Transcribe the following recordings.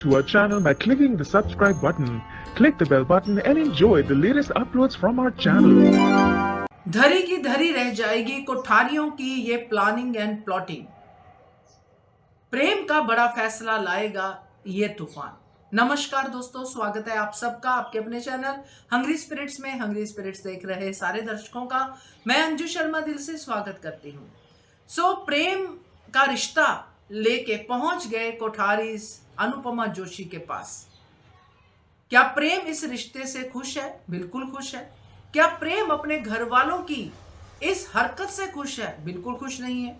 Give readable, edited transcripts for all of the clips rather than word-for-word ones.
to our channel by clicking the subscribe button. Click the bell button and enjoy the latest uploads from our channel. धरी की धरी रह जाएगी कोठारियों की ये प्लानिंग एंड प्लॉटिंग। प्रेम का बड़ा फैसला लाएगा ये तूफान। नमस्कार दोस्तों, स्वागत है आप सबका आपके अपने चैनल हंग्री स्पिरिट्स में। हंग्री स्पिरिट्स देख रहे सारे दर्शकों का मैं अंजू शर्मा दिल से स्वागत करती हूँ। प्रेम का रिश्ता लेके पहुंच गए कोठारीज अनुपमा जोशी के पास। क्या प्रेम इस रिश्ते से खुश है? बिल्कुल खुश है। क्या प्रेम अपने घर वालों की इस हरकत से खुश है? बिल्कुल खुश नहीं है।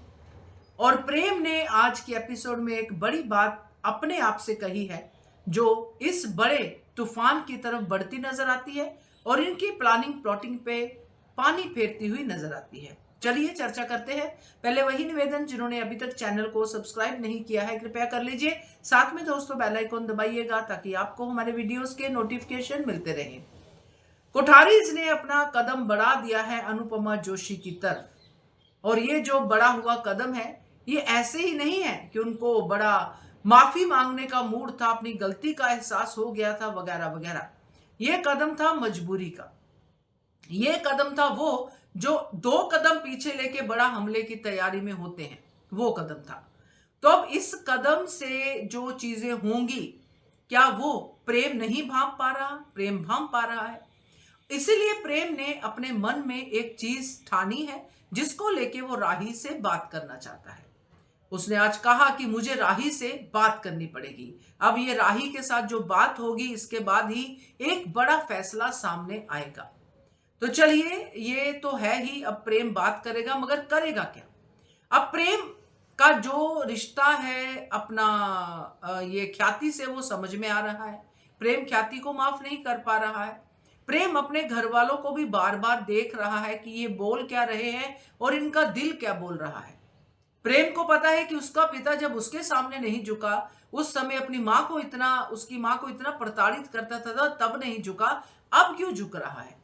और प्रेम ने आज के एपिसोड में एक बड़ी बात अपने आप से कही है जो इस बड़े तूफान की तरफ बढ़ती नजर आती है और इनकी प्लानिंग प्लॉटिंग पे पानी फेरती हुई नजर आती है। चलिए चर्चा करते हैं। पहले वही निवेदन, जिन्होंने अभी तक चैनल को सब्सक्राइब नहीं किया है कृपया कर लीजिए। साथ में दोस्तों बेल आइकन दबाइएगा ताकि आपको हमारे वीडियोस के नोटिफिकेशन मिलते रहें। कोठारीज ने अपना कदम बढ़ा दिया है अनुपमा जोशी की तरफ, और ये जो बढ़ा हुआ कदम है ये ऐसे ही नहीं है कि उनको बड़ा माफी मांगने का मूड था, अपनी गलती का एहसास हो गया था वगैरह वगैरह। ये कदम था मजबूरी का। ये कदम था वो जो 2 कदम पीछे लेके बड़ा हमले की तैयारी में होते हैं, वो कदम था। तो अब इस कदम से जो चीजें होंगी, क्या वो प्रेम नहीं भांप पा रहा? प्रेम भांप पा रहा है। इसीलिए प्रेम ने अपने मन में एक चीज ठानी है जिसको लेके वो राही से बात करना चाहता है। उसने आज कहा कि मुझे राही से बात करनी पड़ेगी। अब ये राही के साथ जो बात होगी इसके बाद ही एक बड़ा फैसला सामने आएगा। तो चलिए, ये तो है ही, अब प्रेम बात करेगा, मगर करेगा क्या? अब प्रेम का जो रिश्ता है अपना ये ख्याति से वो समझ में आ रहा है। प्रेम ख्याति को माफ नहीं कर पा रहा है। प्रेम अपने घर वालों को भी बार बार देख रहा है कि ये बोल क्या रहे हैं और इनका दिल क्या बोल रहा है। प्रेम को पता है कि उसका पिता जब उसके सामने नहीं झुका, उस समय अपनी उसकी माँ को इतना प्रताड़ित करता था तब नहीं झुका, अब क्यों झुक रहा है?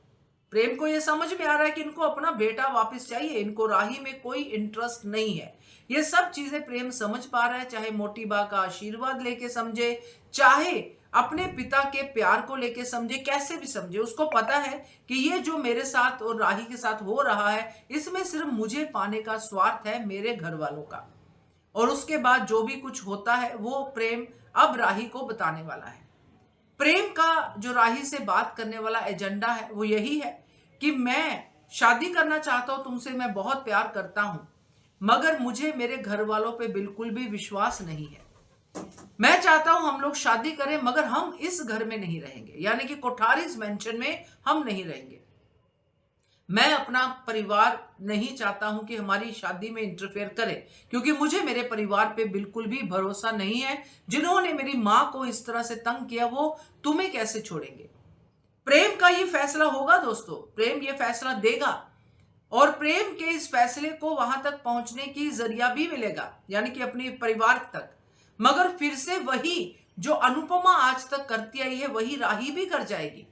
प्रेम को यह समझ में आ रहा है कि इनको अपना बेटा वापस चाहिए, इनको राही में कोई इंटरेस्ट नहीं है। ये सब चीजें प्रेम समझ पा रहा है, चाहे मोटी बा का आशीर्वाद लेके समझे, चाहे अपने पिता के प्यार को लेके समझे, कैसे भी समझे। उसको पता है कि ये जो मेरे साथ और राही के साथ हो रहा है इसमें सिर्फ मुझे पाने का स्वार्थ है, मेरे घर वालों का। और उसके बाद जो भी कुछ होता है वो प्रेम अब राही को बताने वाला है। प्रेम का जो राही से बात करने वाला एजेंडा है वो यही है कि मैं शादी करना चाहता हूं तुमसे, मैं बहुत प्यार करता हूं, मगर मुझे मेरे घर वालों पे बिल्कुल भी विश्वास नहीं है। मैं चाहता हूं हम लोग शादी करें मगर हम इस घर में नहीं रहेंगे, यानी कि कोठारीज मेंशन में हम नहीं रहेंगे। मैं अपना परिवार नहीं चाहता हूं कि हमारी शादी में इंटरफेयर करे, क्योंकि मुझे मेरे परिवार पे बिल्कुल भी भरोसा नहीं है। जिन्होंने मेरी मां को इस तरह से तंग किया वो तुम्हें कैसे छोड़ेंगे? प्रेम का ये फैसला होगा दोस्तों, प्रेम ये फैसला देगा और प्रेम के इस फैसले को वहां तक पहुंचने की जरिया भी मिलेगा, यानी कि अपने परिवार तक। मगर फिर से वही जो अनुपमा आज तक करती आई है वही राही भी कर जाएगी,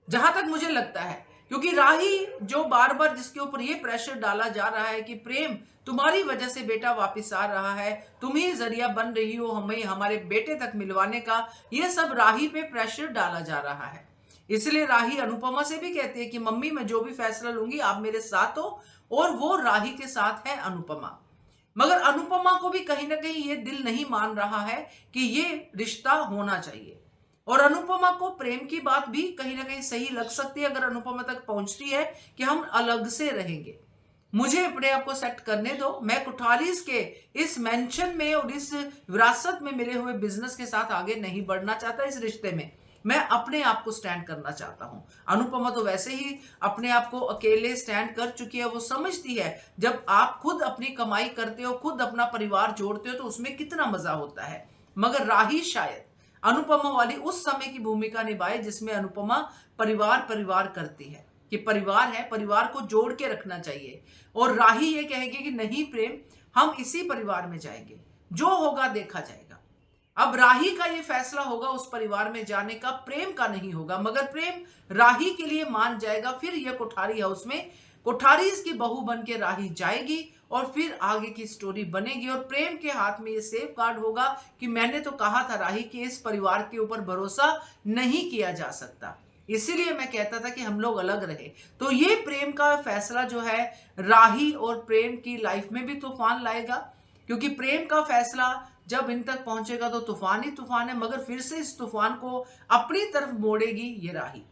जहां तक मुझे लगता है। क्योंकि राही जो बार बार जिसके ऊपर ये प्रेशर डाला जा रहा है कि प्रेम तुम्हारी वजह से बेटा वापस आ रहा है, तुम ही जरिया बन रही हो हमें हमारे बेटे तक मिलवाने का, ये सब राही पे प्रेशर डाला जा रहा है। इसलिए राही अनुपमा से भी कहती है कि मम्मी मैं जो भी फैसला लूंगी आप मेरे साथ हो, और वो राही के साथ है अनुपमा। मगर अनुपमा को भी कहीं ना कहीं ये दिल नहीं मान रहा है कि ये रिश्ता होना चाहिए। और अनुपमा को प्रेम की बात भी कहीं ना कहीं सही लग सकती है अगर अनुपमा तक पहुंचती है कि हम अलग से रहेंगे, मुझे अपने आप को सेट करने दो, मैं कोठारीज के इस मेंशन में और इस विरासत में मिले हुए बिजनेस के साथ आगे नहीं बढ़ना चाहता। इस रिश्ते में मैं अपने आप को स्टैंड करना चाहता हूं। अनुपमा तो वैसे ही अपने आप को अकेले स्टैंड कर चुकी है। वो समझती है जब आप खुद अपनी कमाई करते हो, खुद अपना परिवार जोड़ते हो तो उसमें कितना मजा होता है। मगर राही शायद अनुपमा वाली उस समय की भूमिका निभाए जिसमें अनुपमा परिवार परिवार करती है कि परिवार है, परिवार को जोड़ के रखना चाहिए। और राही ये कहेगी कि नहीं प्रेम, हम इसी परिवार में जाएंगे, जो होगा देखा जाएगा। अब राही का ये फैसला होगा उस परिवार में जाने का, प्रेम का नहीं होगा। मगर प्रेम राही के लिए मान जाएगा। फिर ये कोठारी हाउस में कोठारी इसकी बहू बन के राही जाएगी और फिर आगे की स्टोरी बनेगी। और प्रेम के हाथ में ये सेफ गार्ड होगा कि मैंने तो कहा था राही कि इस परिवार के ऊपर भरोसा नहीं किया जा सकता, इसीलिए मैं कहता था कि हम लोग अलग रहे। तो ये प्रेम का फैसला जो है राही और प्रेम की लाइफ में भी तूफान लाएगा, क्योंकि प्रेम का फैसला जब इन तक पहुंचेगा तो तूफान ही तूफान है, मगर फिर से इस तूफान को अपनी तरफ मोड़ेगी ये राही।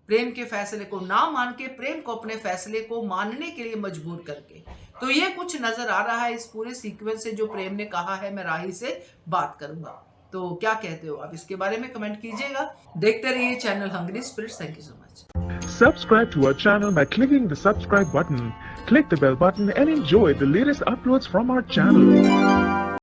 प्रेम के फैसले को ना मान के प्रेम को अपने फैसले को मानने के लिए मजबूर करके। तो ये कुछ नजर आ रहा है इस पूरे सीक्वेंस से जो प्रेम ने कहा है मैं राही से बात करूंगा। तो क्या कहते हो आप इसके बारे में कमेंट कीजिएगा। देखते रहिए channel Hungry Spirits. Thank you so much. Subscribe to our channel by clicking the subscribe button. Click the bell button and enjoy the latest uploads from our channel.